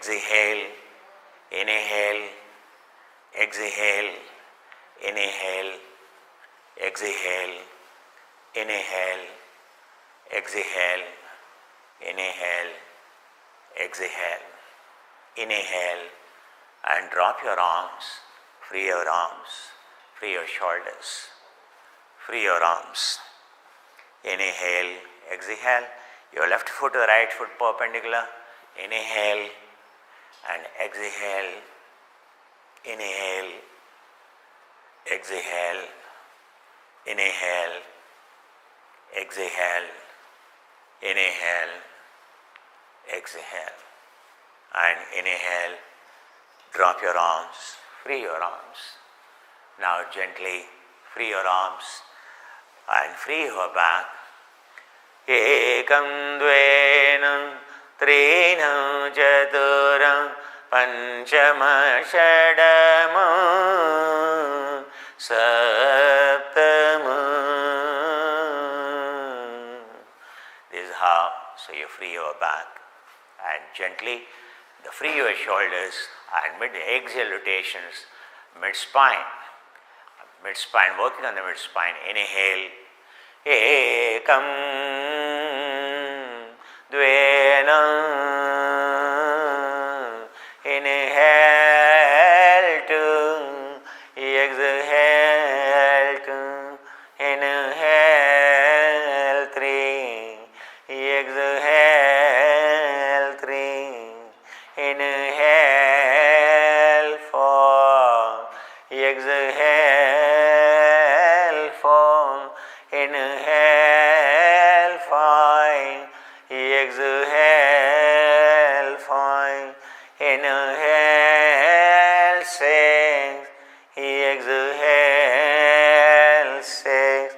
exhale, inhale, exhale, inhale, exhale, inhale, exhale, inhale, exhale, inhale, and drop your arms, free your arms, free your shoulders, free your arms. Inhale, exhale, your left foot to the right foot perpendicular, inhale and exhale, inhale, exhale, inhale, exhale, inhale, exhale, and inhale, drop your arms, free your arms. Now gently free your arms and free your back. Ekam dvenam trinam chaturam panchama shadama saptama. This is how, so you free your back and gently free your shoulders and mid-exhale rotations, mid-spine, working on the mid-spine. Inhale, ekam dvenam, inhale two, exhale two, inhale three, exhale three, inhale four, exhale four, inhale five, exhale five, inhale six, exhale six,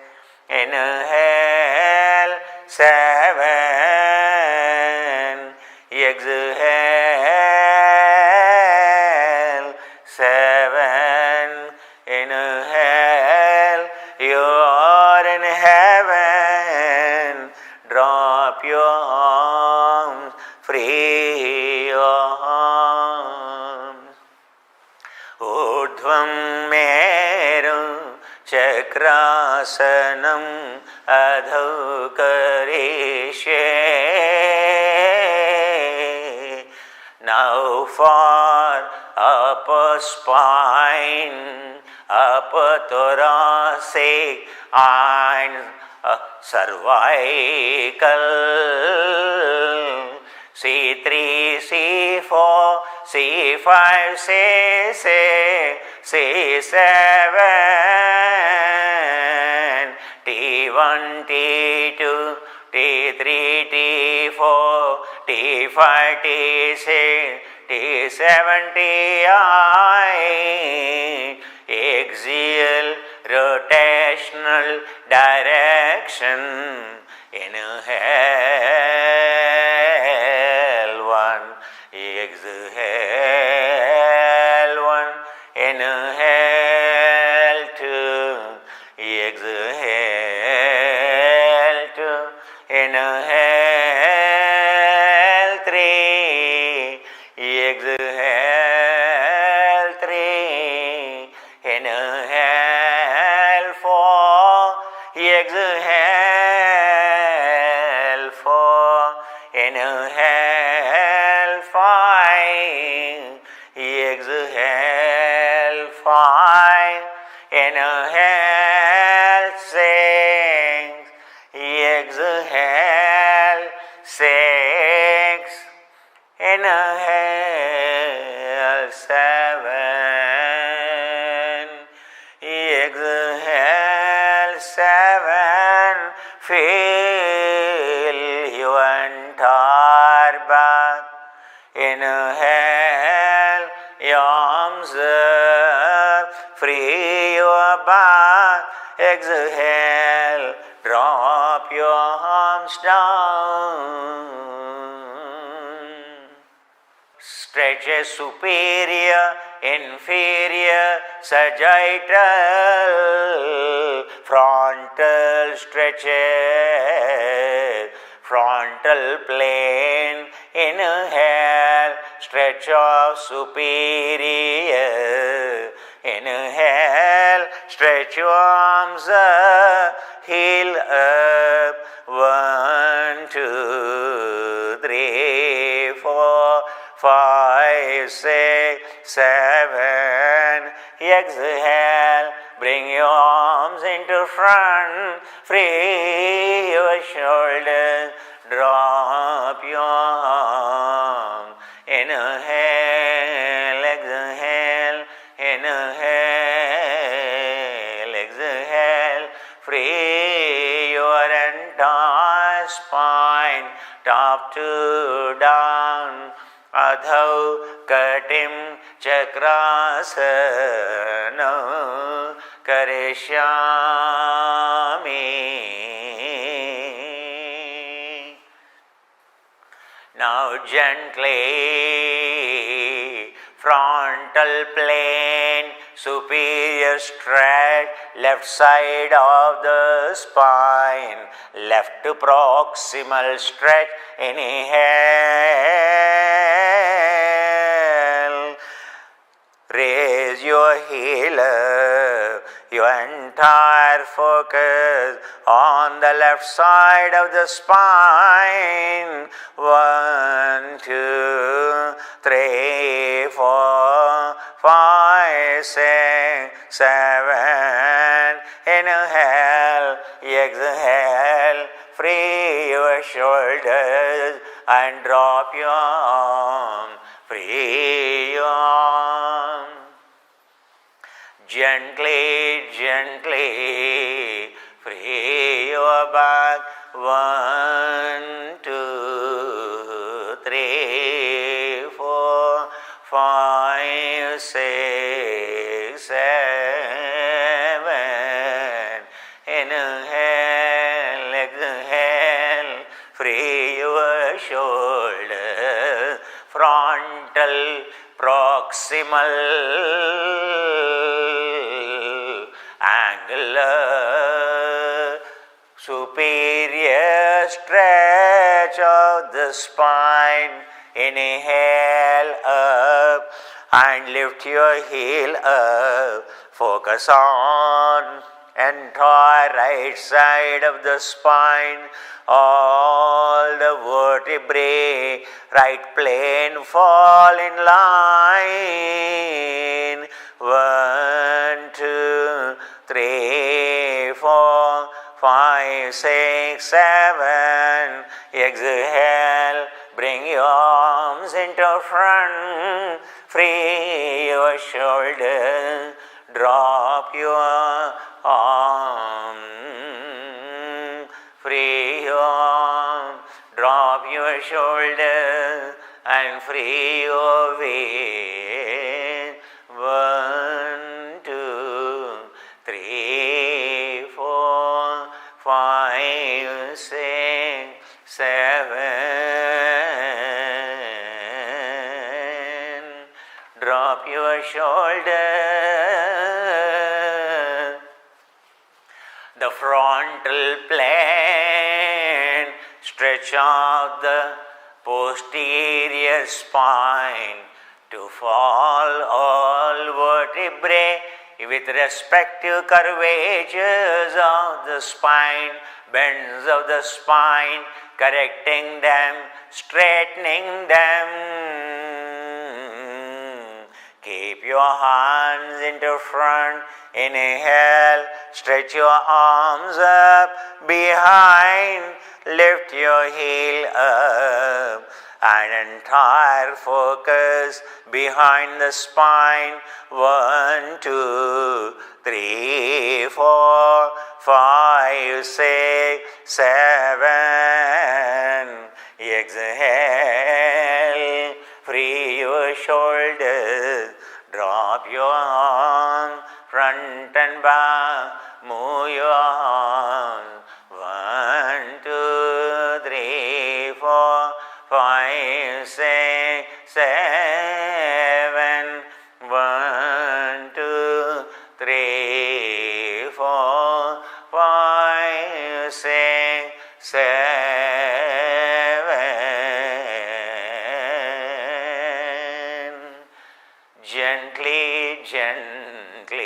inhale seven, exhale seven, inhale, you're in heaven, drop your arms, free your arms. Urdhvam meru chakrasanam adhau karishe. Now for upper spine, upper thoracic and cervical, C3, C4, C5, C6, C7, T1, T2, T3, T4, T5, T6, T7, Ti, axial rotational direction. Inhale one, exhale one, inhale two, exhale two, inhale three, exhale three, inhale four, exhale four, inhale five, exhale five, inhale six, exhale six, inhale seven, exhale seven, feel your entire back, inhale your arms up, free your back, exhale, drop your arms down. Stretches superior, inferior, sagittal, frontal stretches, frontal plane, inhale, stretch of superior. Inhale, stretch your arms up, heel up. 1, 2, 3, 4, 5, 6, 7. Exhale, bring your arms into front, free your shoulders, drop your arm. Inhale, exhale, inhale, exhale, free your entire spine, top to down. Adhau Katim Chakrasana Karishyami. Now gently, frontal plane, superior stretch, left side of the spine, left to proximal stretch. Inhale, raise your heel up, your entire focus on the left side of the spine. 1, 2, 3, 4, 5, 6, 7. Inhale, exhale, free your shoulders and drop your arm. Free your arm. Gently, gently, free your back. 1, 2, 3, 4, 5, 6, 7. Inhale, exhale, free your shoulder. Frontal, proximal, angular, superior stretch of the spine. Inhale up and lift your heel up. Focus on entire right side of the spine. All the vertebrae, right plane fall in line. 1, 2, 3, 4, 5, 6, 7. Exhale, bring your arms into front, free your shoulder, drop your arm, free your arm, drop your shoulder and free your weight. 1, 2, 3, 4, 5, 6, 7. Drop your shoulder. The frontal plane, stretch out the posterior spine to fall all vertebrae with respective curvatures of the spine, bends of the spine, correcting them, straightening them. Keep your hands into front. Inhale, stretch your arms up behind, lift your heel up, and entire focus behind the spine. 1, 2, 3, 4, 5, 6, 7. Exhale, free your shoulders, drop your arm, front and back, move your arms. 1, 2, 3, 4, 5, 6, 7. 1, 2, 3, 4, 5, 6, 7. gently, gently.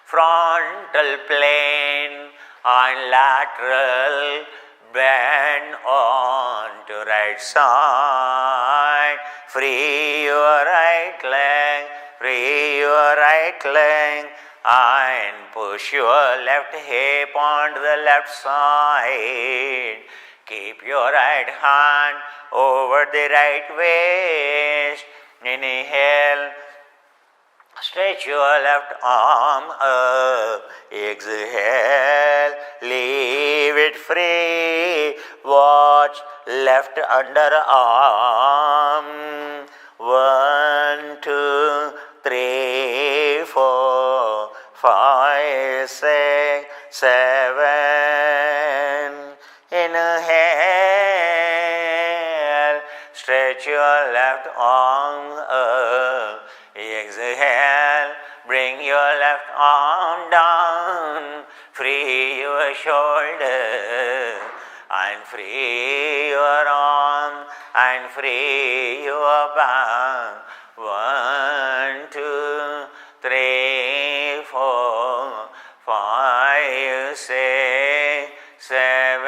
Frontal plane and lateral bend on to right side. Free your right leg, free your right leg, and push your left hip onto the left side. Keep your right hand over the right waist. Inhale. Stretch your left arm up. Exhale. Leave it free. Watch left underarm. 1, 2, 3, 4, 5, 6, 7. Inhale. Stretch your left arm up. Exhale, bring your left arm down, free your shoulder, and free your arm, and free your back. 1, 2, 3, 4, 5, 6, 7.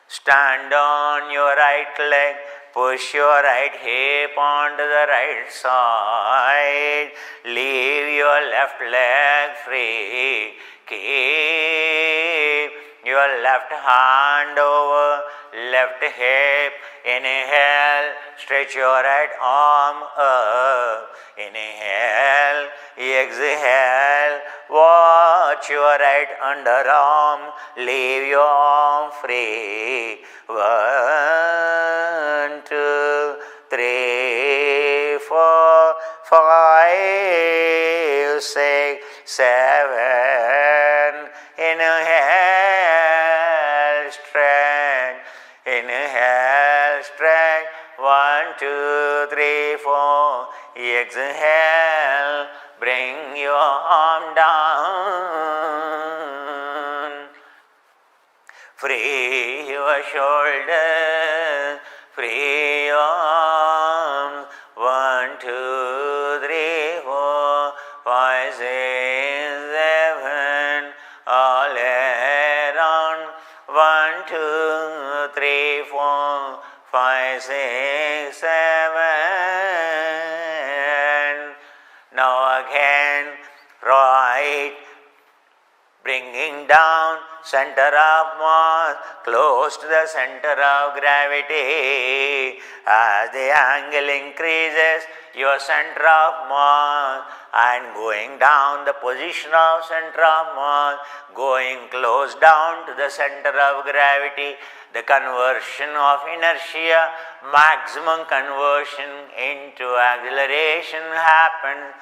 Stand on your right leg, push your right hip onto the right side, leave your left leg free, keep your left hand over left hip, inhale, stretch your right arm up, inhale, exhale, watch your right underarm, leave your arm free. 1, 2, 3, 4, 5, 6, 7. Inhale, stretch. Inhale, stretch. 1, 2, 3, 4. Exhale, bring your arm down. Free your shoulder, free your arms. 1, 2, 3, 4, 5, 6, 7. All around. 1, 2, 3, 4, 5, 6, 7. Now again, right. Bringing down center of mass close to the center of gravity. As the angle increases, your center of mass, and going down the position of center of mass, going close down to the center of gravity, the conversion of inertia, maximum conversion into acceleration happens.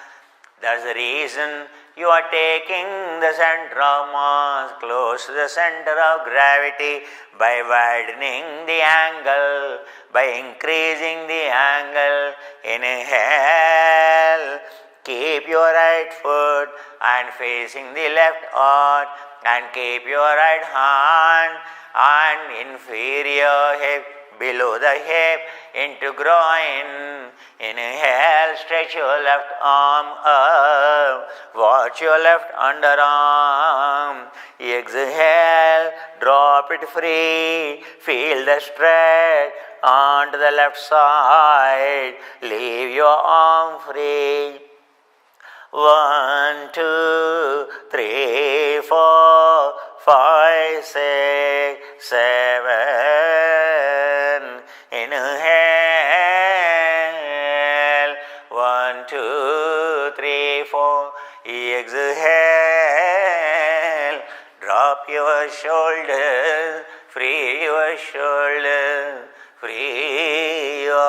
That's the reason you are taking the center of mass close to the center of gravity by widening the angle, by increasing the angle. Inhale, keep your right foot and facing the left arch, and keep your right hand and inferior hip below the hip into groin. Inhale, stretch your left arm up, watch your left underarm. Exhale, drop it free, feel the stretch onto the left side, leave your arm free. 1, 2, 3, 4, 5, 6, 7. Inhale. 1, 2, 3, 4. Exhale. Drop your shoulders. Free your shoulders. Free your